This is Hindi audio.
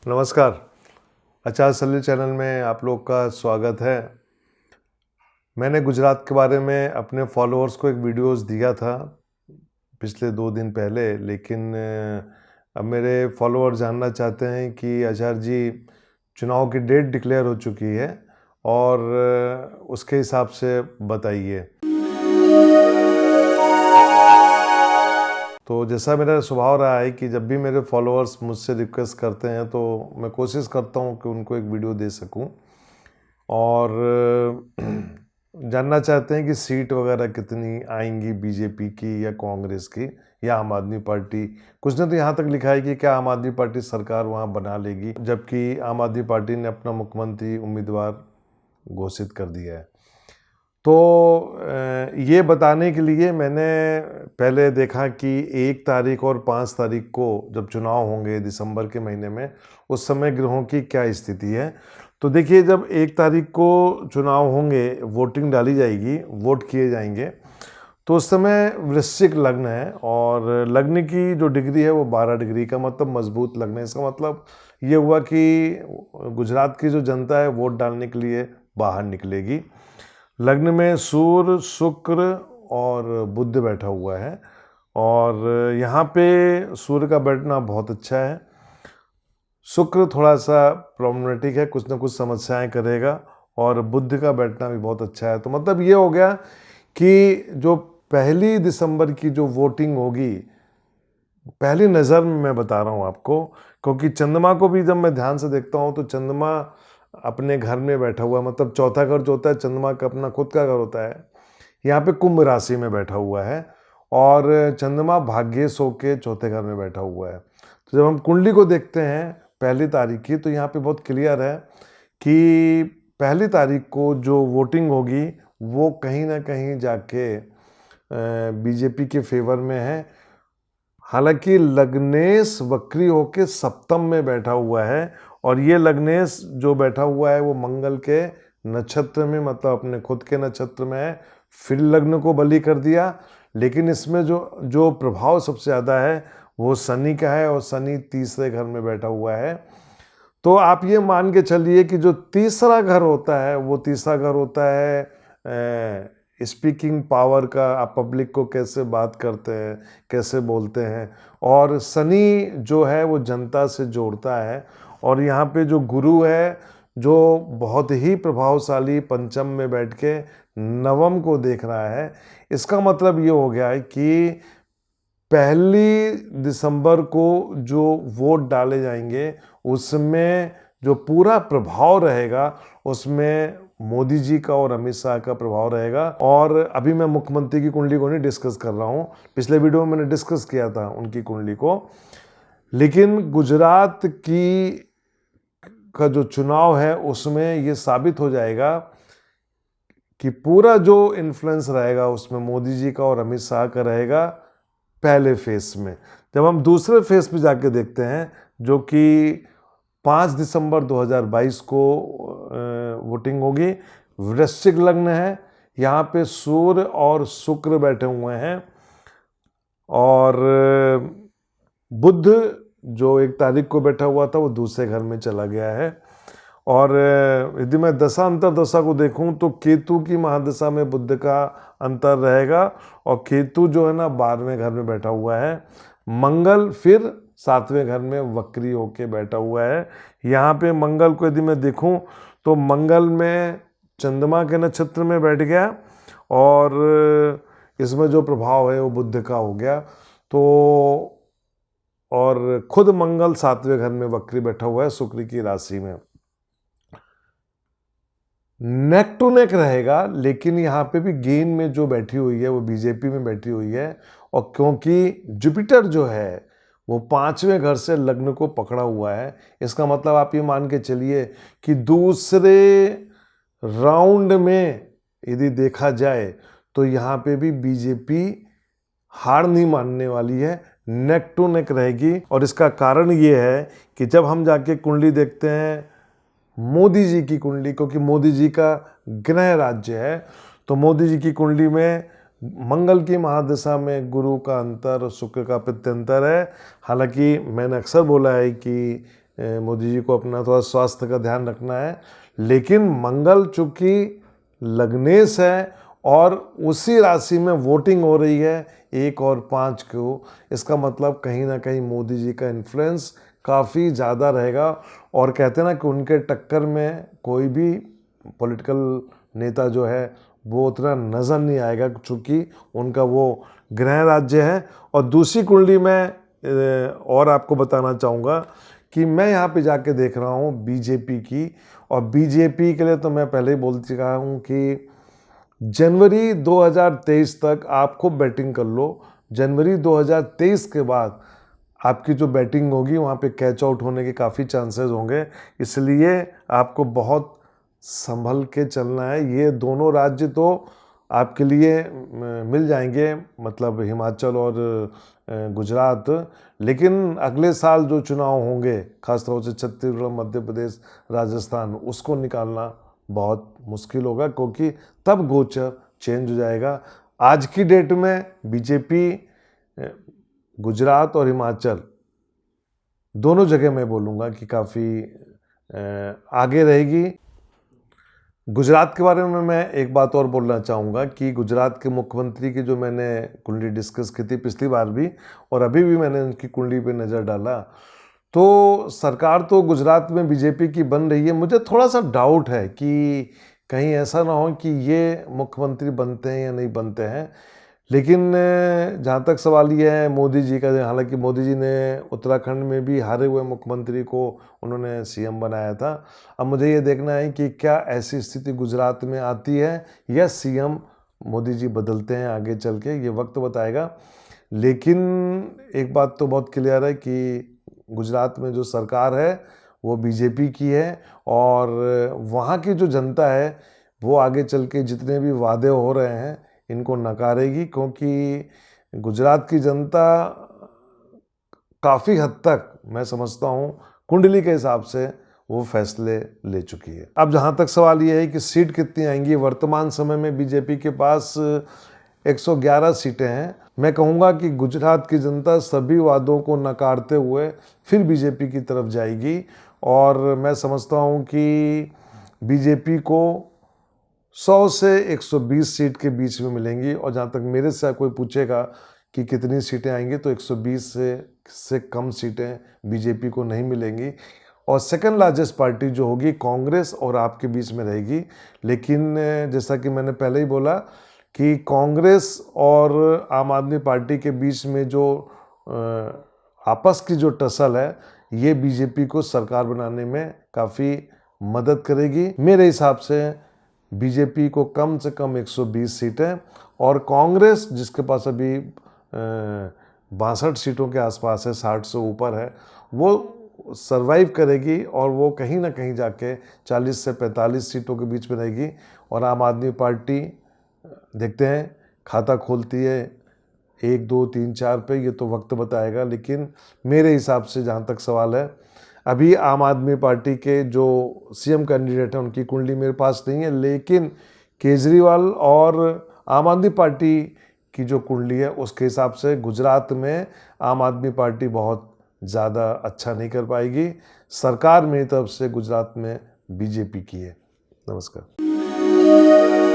नमस्कार। आचार्य सलील चैनल में आप लोग का स्वागत है। मैंने गुजरात के बारे में अपने फॉलोअर्स को एक वीडियोस दिया था पिछले 2 दिन पहले, लेकिन अब मेरे फॉलोअर जानना चाहते हैं कि आचार्य जी, चुनाव की डेट डिक्लेयर हो चुकी है और उसके हिसाब से बताइए। तो जैसा मेरा स्वभाव रहा है कि जब भी मेरे फॉलोअर्स मुझसे रिक्वेस्ट करते हैं तो मैं कोशिश करता हूं कि उनको एक वीडियो दे सकूं। और जानना चाहते हैं कि सीट वगैरह कितनी आएंगी, बीजेपी की या कांग्रेस की या आम आदमी पार्टी। कुछ ने तो यहाँ तक लिखा है कि क्या आम आदमी पार्टी सरकार वहाँ बना लेगी, जबकि आम आदमी पार्टी ने अपना मुख्यमंत्री उम्मीदवार घोषित कर दिया है। तो ये बताने के लिए मैंने पहले देखा कि 1 तारीख और 5 तारीख को जब चुनाव होंगे दिसंबर के महीने में, उस समय ग्रहों की क्या स्थिति है। तो देखिए, जब 1 तारीख को चुनाव होंगे, वोटिंग डाली जाएगी, वोट किए जाएंगे, तो उस समय वृश्चिक लग्न है और लग्न की जो डिग्री है वो 12 डिग्री का, मतलब मजबूत लग्न है। इसका मतलब ये हुआ कि गुजरात की जो जनता है वोट डालने के लिए बाहर निकलेगी। लग्न में सूर्य, शुक्र और बुध बैठा हुआ है और यहाँ पे सूर्य का बैठना बहुत अच्छा है। शुक्र थोड़ा सा प्रॉब्लमेटिक है, कुछ ना कुछ समस्याएं करेगा, और बुध का बैठना भी बहुत अच्छा है। तो मतलब ये हो गया कि जो 1 दिसंबर की जो वोटिंग होगी, पहली नज़र में मैं बता रहा हूँ आपको, क्योंकि चंद्रमा को भी जब मैं ध्यान से देखता हूँ तो चंद्रमा अपने घर में बैठा हुआ है, मतलब चौथा घर जो होता है चंद्रमा का अपना खुद का घर होता है, यहाँ पे कुंभ राशि में बैठा हुआ है और चंद्रमा भाग्येश होके चौथे घर में बैठा हुआ है। तो जब हम कुंडली को देखते हैं 1 तारीख की, तो यहाँ पे बहुत क्लियर है कि 1 तारीख को जो वोटिंग होगी वो कहीं ना कहीं जाके बीजेपी के फेवर में है। हालांकि लग्नेश वक्री होके सप्तम में बैठा हुआ है और ये लग्नेश जो बैठा हुआ है वो मंगल के नक्षत्र में, मतलब अपने खुद के नक्षत्र में है। फिर लग्न को बलि कर दिया, लेकिन इसमें जो जो प्रभाव सबसे ज़्यादा है वो शनि का है और शनि तीसरे घर में बैठा हुआ है। तो आप ये मान के चलिए कि जो तीसरा घर होता है वो तीसरा घर होता है स्पीकिंग पावर का। आप पब्लिक को कैसे बात करते हैं, कैसे बोलते हैं, और शनि जो है वो जनता से जोड़ता है। और यहाँ पे जो गुरु है जो बहुत ही प्रभावशाली पंचम में बैठ के नवम को देख रहा है, इसका मतलब ये हो गया है कि 1 दिसंबर को जो वोट डाले जाएंगे उसमें जो पूरा प्रभाव रहेगा उसमें मोदी जी का और अमित शाह का प्रभाव रहेगा। और अभी मैं मुख्यमंत्री की कुंडली को नहीं डिस्कस कर रहा हूँ, पिछले वीडियो में मैंने डिस्कस किया था उनकी कुंडली को। लेकिन गुजरात की का जो चुनाव है उसमें ये साबित हो जाएगा कि पूरा जो इन्फ्लुएंस रहेगा उसमें मोदी जी का और अमित शाह का रहेगा पहले फेस में। जब हम दूसरे फेस पे जाके देखते हैं, जो कि 5 दिसंबर 2022 को वोटिंग होगी, वृश्चिक लग्न है, यहाँ पे सूर्य और शुक्र बैठे हुए हैं और बुध जो 1 तारीख को बैठा हुआ था वो दूसरे घर में चला गया है। और यदि मैं दशा अंतर दशा को देखूं तो केतु की महादशा में बुध का अंतर रहेगा और केतु जो है ना 12वें घर में बैठा हुआ है। मंगल फिर 7वें घर में वक्री होके बैठा हुआ है। यहाँ पे मंगल को यदि मैं देखूं तो मंगल में चंद्रमा के नक्षत्र में बैठ गया और इसमें जो प्रभाव है वो बुध का हो गया। तो और खुद मंगल 7वें घर में वक्री बैठा हुआ है शुक्र की राशि में। नेक टू नेक रहेगा, लेकिन यहाँ पे भी गेन में जो बैठी हुई है वो बीजेपी में बैठी हुई है। और क्योंकि जुपिटर जो है वो 5वें घर से लग्न को पकड़ा हुआ है, इसका मतलब आप ये मान के चलिए कि दूसरे राउंड में यदि देखा जाए तो यहाँ पे भी बीजेपी हार नहीं मानने वाली है, नेक टू नेक रहेगी। और इसका कारण ये है कि जब हम जाके कुंडली देखते हैं मोदी जी की कुंडली, क्योंकि मोदी जी का गृह राज्य है, तो मोदी जी की कुंडली में मंगल की महादशा में गुरु का अंतर और शुक्र का प्रत्यंतर है। हालांकि मैंने अक्सर बोला है कि मोदी जी को अपना थोड़ा स्वास्थ्य का ध्यान रखना है। लेकिन मंगल चूंकि लग्नेश है और उसी राशि में वोटिंग हो रही है 1 और 5 को, इसका मतलब कहीं ना कहीं मोदी जी का इन्फ्लुएंस काफ़ी ज़्यादा रहेगा। और कहते हैं ना कि उनके टक्कर में कोई भी पॉलिटिकल नेता जो है वो उतना नज़र नहीं आएगा, चूँकि उनका वो गृह राज्य है। और दूसरी कुंडली में और आपको बताना चाहूँगा कि मैं यहाँ पे जाके देख रहा हूँ बीजेपी की, और बीजेपी के लिए तो मैं पहले ही बोल चुका हूँ कि जनवरी 2023 तक आप खूब बैटिंग कर लो। जनवरी 2023 के बाद आपकी जो बैटिंग होगी वहाँ पे कैच आउट होने के काफ़ी चांसेस होंगे, इसलिए आपको बहुत संभल के चलना है। ये दोनों राज्य तो आपके लिए मिल जाएंगे, मतलब हिमाचल और गुजरात, लेकिन अगले साल जो चुनाव होंगे खासतौर से छत्तीसगढ़, मध्य प्रदेश, राजस्थान, उसको निकालना बहुत मुश्किल होगा, क्योंकि तब गोचर चेंज हो जाएगा। आज की डेट में बीजेपी गुजरात और हिमाचल दोनों जगह मैं बोलूँगा कि काफ़ी आगे रहेगी। गुजरात के बारे में मैं एक बात और बोलना चाहूँगा कि गुजरात के मुख्यमंत्री की जो मैंने कुंडली डिस्कस की थी पिछली बार भी, और अभी भी मैंने उनकी कुंडली पे नज़र डाला, तो सरकार तो गुजरात में बीजेपी की बन रही है। मुझे थोड़ा सा डाउट है कि कहीं ऐसा ना हो कि ये मुख्यमंत्री बनते हैं या नहीं बनते हैं। लेकिन जहाँ तक सवाल ये है मोदी जी का, हालांकि मोदी जी ने उत्तराखंड में भी हारे हुए मुख्यमंत्री को उन्होंने सीएम बनाया था। अब मुझे ये देखना है कि क्या ऐसी स्थिति गुजरात में आती है या सीएम मोदी जी बदलते हैं आगे चल के, ये वक्त बताएगा। लेकिन एक बात तो बहुत क्लियर है कि गुजरात में जो सरकार है वो बीजेपी की है, और वहाँ की जो जनता है वो आगे चल के जितने भी वादे हो रहे हैं इनको नकारेगी, क्योंकि गुजरात की जनता काफ़ी हद तक मैं समझता हूँ कुंडली के हिसाब से वो फैसले ले चुकी है। अब जहाँ तक सवाल ये है कि सीट कितनी आएंगी, वर्तमान समय में बीजेपी के पास 111 सीटें हैं। मैं कहूँगा कि गुजरात की जनता सभी वादों को नकारते हुए फिर बीजेपी की तरफ जाएगी, और मैं समझता हूँ कि बीजेपी को 100 से 120 सीट के बीच में मिलेंगी। और जहाँ तक मेरे से कोई पूछेगा कि कितनी सीटें आएंगी, तो 120 से कम सीटें बीजेपी को नहीं मिलेंगी। और सेकंड लार्जेस्ट पार्टी जो होगी कांग्रेस और आपके बीच में रहेगी। लेकिन जैसा कि मैंने पहले ही बोला कि कांग्रेस और आम आदमी पार्टी के बीच में जो आपस की जो टसल है, ये बीजेपी को सरकार बनाने में काफ़ी मदद करेगी। मेरे हिसाब से बीजेपी को कम से कम 120 सीटें, और कांग्रेस जिसके पास अभी 62 सीटों के आसपास है, 60 से ऊपर है, वो सरवाइव करेगी और वो कहीं ना कहीं जाके 40 से 45 सीटों के बीच में रहेगी। और आम आदमी पार्टी देखते हैं खाता खोलती है 1, 2, 3, 4 पे, ये तो वक्त बताएगा। लेकिन मेरे हिसाब से जहाँ तक सवाल है, अभी आम आदमी पार्टी के जो सीएम कैंडिडेट हैं उनकी कुंडली मेरे पास नहीं है, लेकिन केजरीवाल और आम आदमी पार्टी की जो कुंडली है उसके हिसाब से गुजरात में आम आदमी पार्टी बहुत ज़्यादा अच्छा नहीं कर पाएगी। सरकार मेरी तरफ से गुजरात में बीजेपी की है। नमस्कार।